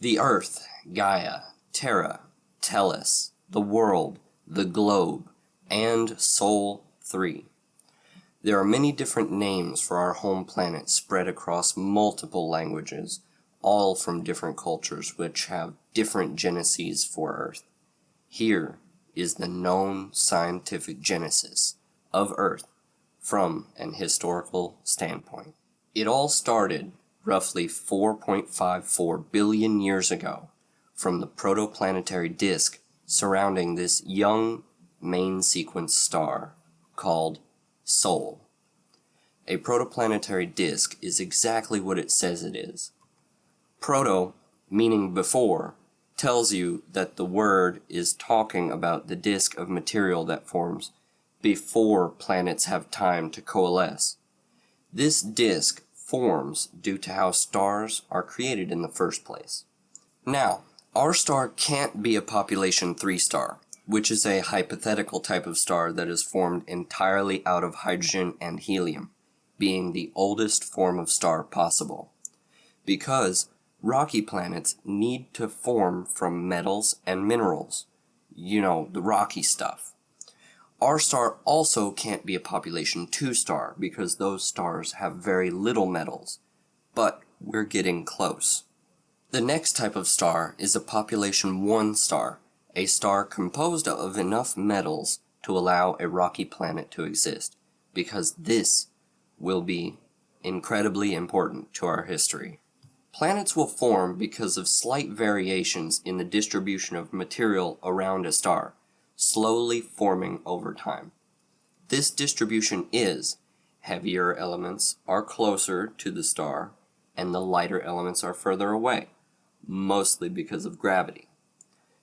The Earth, Gaia, Terra, Tellus, the world, the globe, and Sol 3. There are many different names for our home planet spread across multiple languages, all from different cultures which have different geneses for Earth. Here is the known scientific genesis of Earth from an historical standpoint. It all started roughly 4.54 billion years ago from the protoplanetary disk surrounding this young main sequence star called Sol. A protoplanetary disk is exactly what it says it is. Proto, meaning before, tells you that the word is talking about the disk of material that forms before planets have time to coalesce. This disk forms due to how stars are created in the first place. Now, our star can't be a population 3 star, which is a hypothetical type of star that is formed entirely out of hydrogen and helium, being the oldest form of star possible, because rocky planets need to form from metals and minerals, the rocky stuff. Our star also can't be a population 2 star because those stars have very little metals, but we're getting close. The next type of star is a population 1 star, a star composed of enough metals to allow a rocky planet to exist, because this will be incredibly important to our history. Planets will form because of slight variations in the distribution of material around a star, slowly forming over time. This distribution is, heavier elements are closer to the star, and the lighter elements are further away, mostly because of gravity.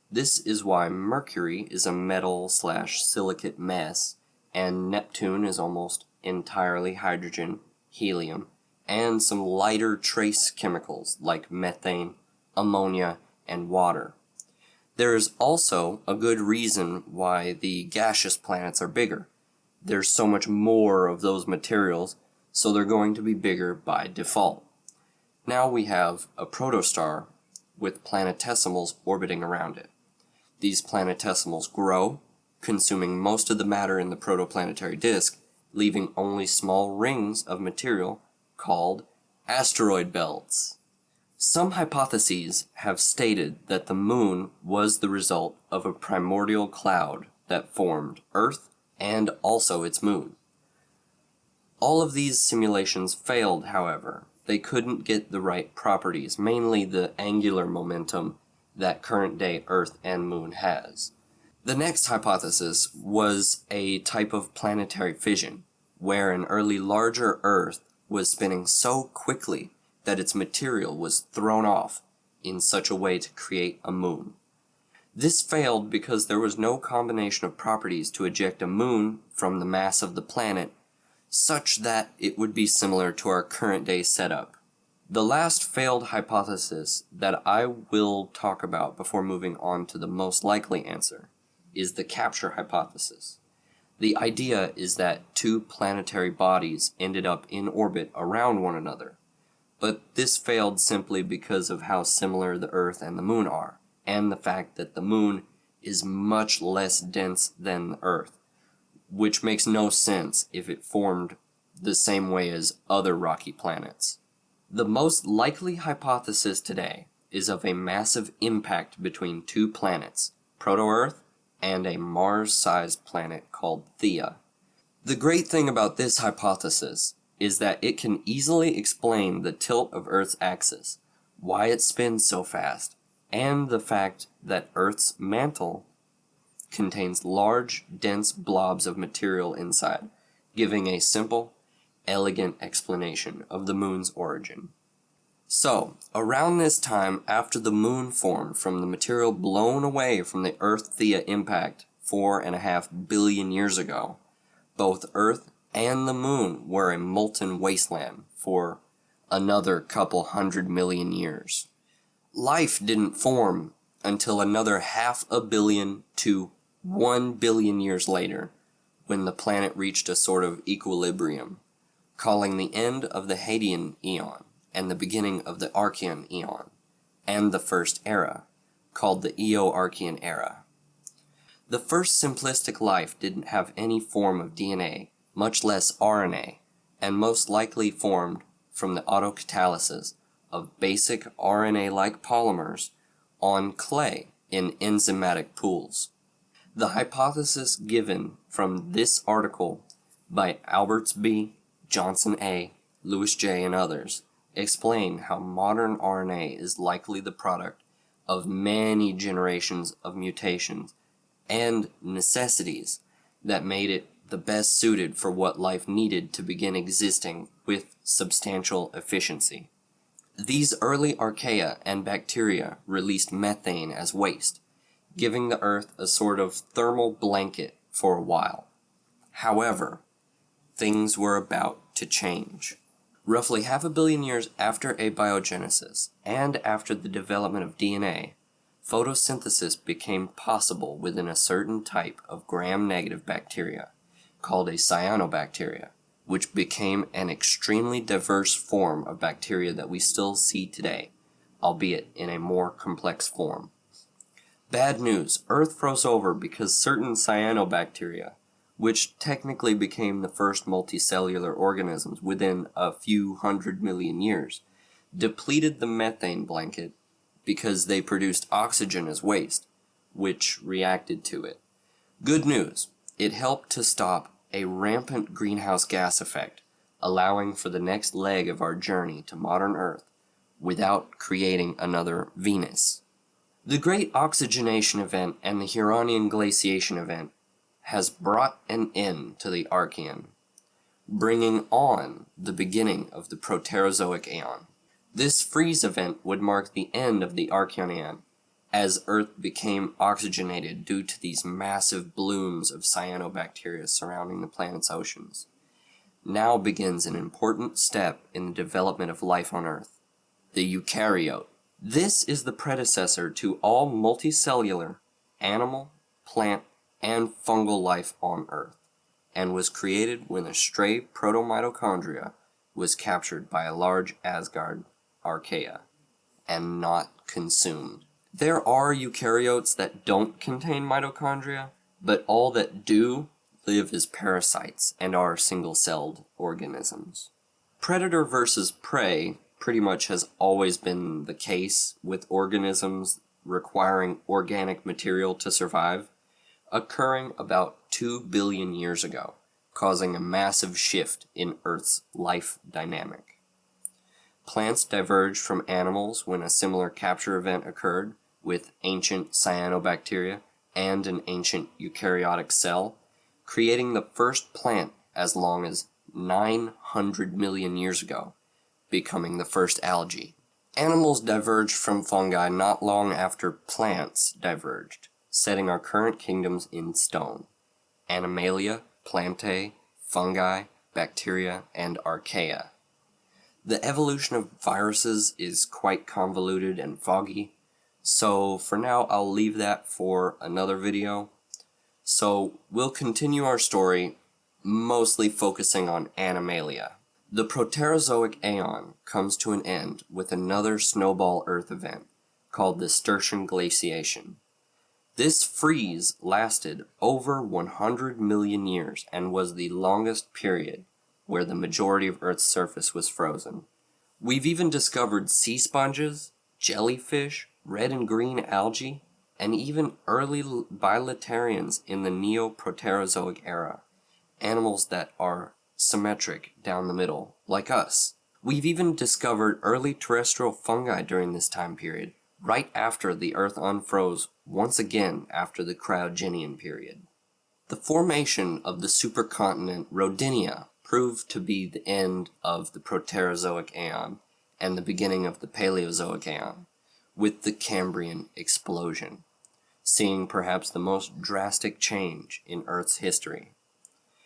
This is why Mercury is a metal/silicate mess, and Neptune is almost entirely hydrogen, helium, and some lighter trace chemicals like methane, ammonia, and water. There is also a good reason why the gaseous planets are bigger. There's so much more of those materials, so they're going to be bigger by default. Now we have a protostar with planetesimals orbiting around it. These planetesimals grow, consuming most of the matter in the protoplanetary disk, leaving only small rings of material called asteroid belts. Some hypotheses have stated that the moon was the result of a primordial cloud that formed Earth and also its moon. All of these simulations failed, however. They couldn't get the right properties, mainly the angular momentum that current-day Earth and moon has. The next hypothesis was a type of planetary fission, where an early larger Earth was spinning so quickly that its material was thrown off in such a way to create a moon. This failed because there was no combination of properties to eject a moon from the mass of the planet such that it would be similar to our current day setup. The last failed hypothesis that I will talk about before moving on to the most likely answer is the capture hypothesis. The idea is that 2 planetary bodies ended up in orbit around one another, but this failed simply because of how similar the Earth and the Moon are, and the fact that the Moon is much less dense than the Earth, which makes no sense if it formed the same way as other rocky planets. The most likely hypothesis today is of a massive impact between 2 planets, Proto-Earth and a Mars-sized planet called Theia. The great thing about this hypothesis is that it can easily explain the tilt of Earth's axis, why it spins so fast, and the fact that Earth's mantle contains large, dense blobs of material inside, giving a simple, elegant explanation of the moon's origin. So, around this time after the moon formed from the material blown away from the Earth-Theia impact 4.5 billion years ago, both Earth and the moon were a molten wasteland for another couple 100 million years. Life didn't form until another 500 million to 1 billion years later, when the planet reached a sort of equilibrium, calling the end of the Hadean Eon and the beginning of the Archean Eon. and the first era, called the Eoarchean era. The first simplistic life didn't have any form of DNA, much less RNA, and most likely formed from the autocatalysis of basic RNA-like polymers on clay in enzymatic pools. The hypothesis given from this article by Alberts B., Johnson A., Lewis J., and others explain how modern RNA is likely the product of many generations of mutations and necessities that made it the best suited for what life needed to begin existing with substantial efficiency. These early archaea and bacteria released methane as waste, giving the Earth a sort of thermal blanket for a while. However, things were about to change. Roughly 500 million years after abiogenesis, and after the development of DNA, photosynthesis became possible within a certain type of gram-negative bacteria, called a cyanobacteria, which became an extremely diverse form of bacteria that we still see today, albeit in a more complex form. Bad news, Earth froze over because certain cyanobacteria, which technically became the first multicellular organisms within a few 100 million years, depleted the methane blanket because they produced oxygen as waste, which reacted to it. Good news, it helped to stop a rampant greenhouse gas effect, allowing for the next leg of our journey to modern Earth without creating another Venus. The Great Oxygenation Event and the Huronian Glaciation Event has brought an end to the Archean, bringing on the beginning of the Proterozoic Aeon. This freeze event would mark the end of the Archean Aeon, as Earth became oxygenated due to these massive blooms of cyanobacteria surrounding the planet's oceans. Now begins an important step in the development of life on Earth, the eukaryote. This is the predecessor to all multicellular, animal, plant, and fungal life on Earth, and was created when a stray protomitochondria was captured by a large Asgard archaea, and not consumed. There are eukaryotes that don't contain mitochondria, but all that do live as parasites and are single-celled organisms. Predator versus prey pretty much has always been the case with organisms requiring organic material to survive, occurring about 2 billion years ago, causing a massive shift in Earth's life dynamic. Plants diverged from animals when a similar capture event occurred with ancient cyanobacteria and an ancient eukaryotic cell, creating the first plant as long as 900 million years ago, becoming the first algae. Animals diverged from fungi not long after plants diverged, setting our current kingdoms in stone: Animalia, Plantae, fungi, bacteria, and archaea. The evolution of viruses is quite convoluted and foggy, so for now I'll leave that for another video. So we'll continue our story, mostly focusing on Animalia. The Proterozoic Aeon comes to an end with another snowball Earth event, called the Sturtian Glaciation. This freeze lasted over 100 million years and was the longest period where the majority of Earth's surface was frozen. We've even discovered sea sponges, jellyfish, red and green algae, and even early bilaterians in the Neoproterozoic era, animals that are symmetric down the middle, like us. We've even discovered early terrestrial fungi during this time period, right after the Earth unfroze once again after the Cryogenian period. The formation of the supercontinent Rodinia proved to be the end of the Proterozoic Aeon and the beginning of the Paleozoic Aeon, with the Cambrian explosion, seeing perhaps the most drastic change in Earth's history.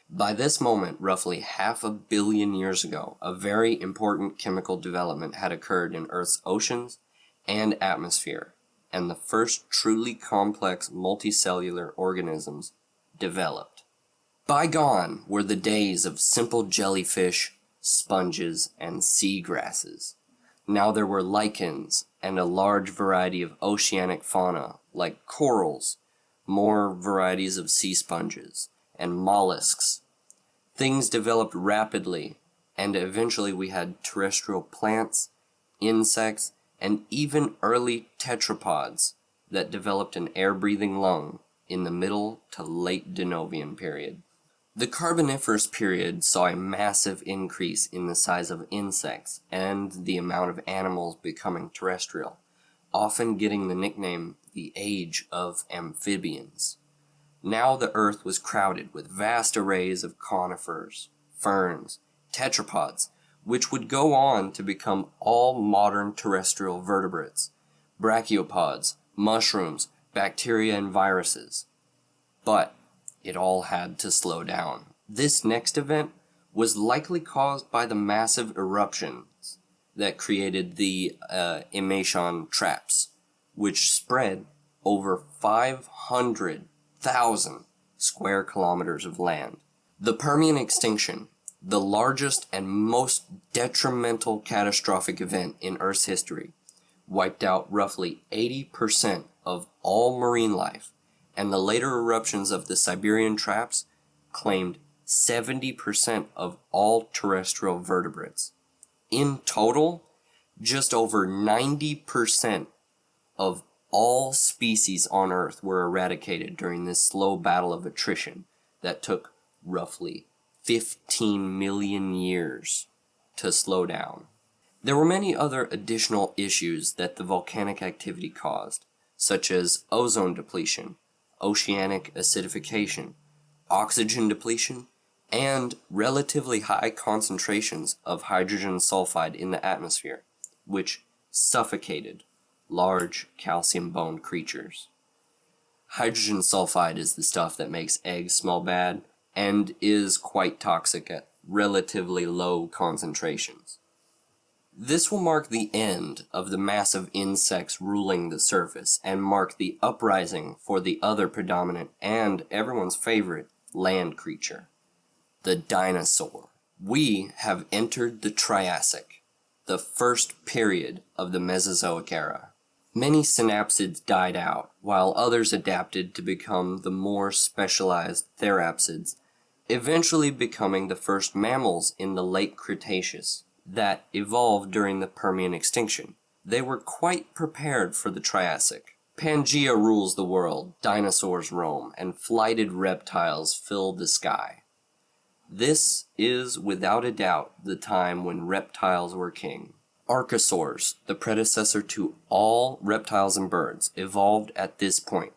By this moment, roughly 500 million years ago, a very important chemical development had occurred in Earth's oceans and atmosphere, and the first truly complex multicellular organisms developed. Bygone were the days of simple jellyfish, sponges, and sea grasses. Now there were lichens and a large variety of oceanic fauna like corals, more varieties of sea sponges, and mollusks. Things developed rapidly, and eventually we had terrestrial plants, insects, and even early tetrapods that developed an air-breathing lung in the middle to late Dinovian period. The Carboniferous period saw a massive increase in the size of insects and the amount of animals becoming terrestrial, often getting the nickname the Age of Amphibians. Now the Earth was crowded with vast arrays of conifers, ferns, tetrapods, which would go on to become all modern terrestrial vertebrates, brachiopods, mushrooms, bacteria, and viruses. But it all had to slow down. This next event was likely caused by the massive eruptions that created the Emission traps, which spread over 500,000 square kilometers of land. The Permian extinction, the largest and most detrimental catastrophic event in Earth's history, wiped out roughly 80% of all marine life, and the later eruptions of the Siberian traps claimed 70% of all terrestrial vertebrates. In total, just over 90% of all species on Earth were eradicated during this slow battle of attrition that took roughly 15 million years to slow down. There were many other additional issues that the volcanic activity caused, such as ozone depletion, oceanic acidification, oxygen depletion, and relatively high concentrations of hydrogen sulfide in the atmosphere, which suffocated large calcium-boned creatures. Hydrogen sulfide is the stuff that makes eggs smell bad and is quite toxic at relatively low concentrations. This will mark the end of the massive insects ruling the surface and mark the uprising for the other predominant and everyone's favorite land creature, the dinosaur. We have entered the Triassic, the first period of the Mesozoic era. Many synapsids died out, while others adapted to become the more specialized therapsids, eventually becoming the first mammals in the late Cretaceous that evolved during the Permian extinction. They were quite prepared for the Triassic. Pangea rules the world, dinosaurs roam, and flighted reptiles fill the sky. This is without a doubt the time when reptiles were king. Archosaurs, the predecessor to all reptiles and birds, evolved at this point,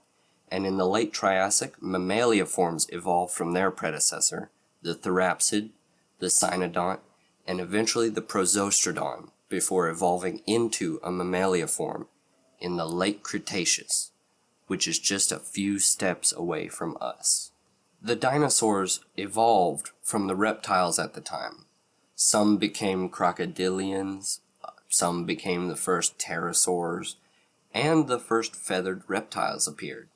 and in the late Triassic, mammalia forms evolved from their predecessor, the therapsid, the cynodont, and eventually the prosostrodon, before evolving into a mammalia form in the late Cretaceous, which is just a few steps away from us. The dinosaurs evolved from the reptiles at the time. Some became crocodilians, some became the first pterosaurs, and the first feathered reptiles appeared.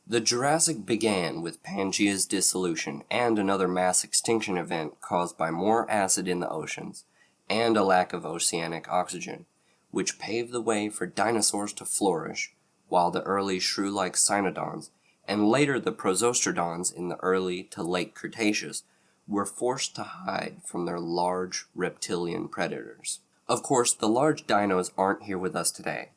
The Jurassic began with Pangea's dissolution and another mass extinction event caused by more acid in the oceans and a lack of oceanic oxygen, which paved the way for dinosaurs to flourish, while the early shrew-like cynodons and later the prosostrodons in the early to late Cretaceous were forced to hide from their large reptilian predators. Of course, the large dinos aren't here with us today,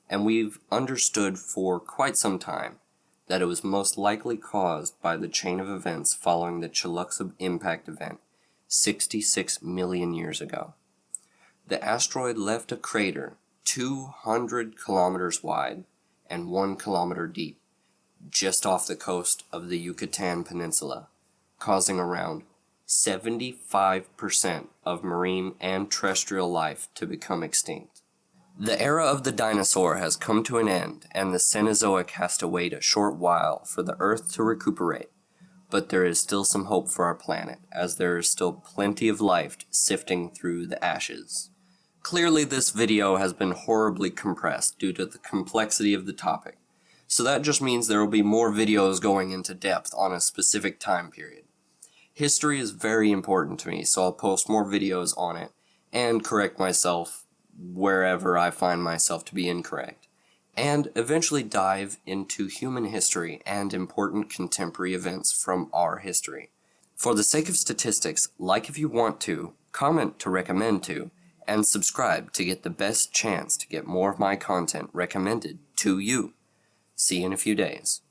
and we've understood for quite some time that it was most likely caused by the chain of events following the Chelyabinsk impact event 66 million years ago. The asteroid left a crater 200 kilometers wide and 1 kilometer deep, just off the coast of the Yucatan Peninsula, causing around 75% of marine and terrestrial life to become extinct. The era of the dinosaur has come to an end, and the Cenozoic has to wait a short while for the Earth to recuperate. But there is still some hope for our planet, as there is still plenty of life sifting through the ashes. Clearly this video has been horribly compressed due to the complexity of the topic, so that just means there will be more videos going into depth on a specific time period. History is very important to me, so I'll post more videos on it, and correct myself wherever I find myself to be incorrect, and eventually dive into human history and important contemporary events from our history. For the sake of statistics, like if you want to, comment to recommend to, and subscribe to get the best chance to get more of my content recommended to you. See you in a few days.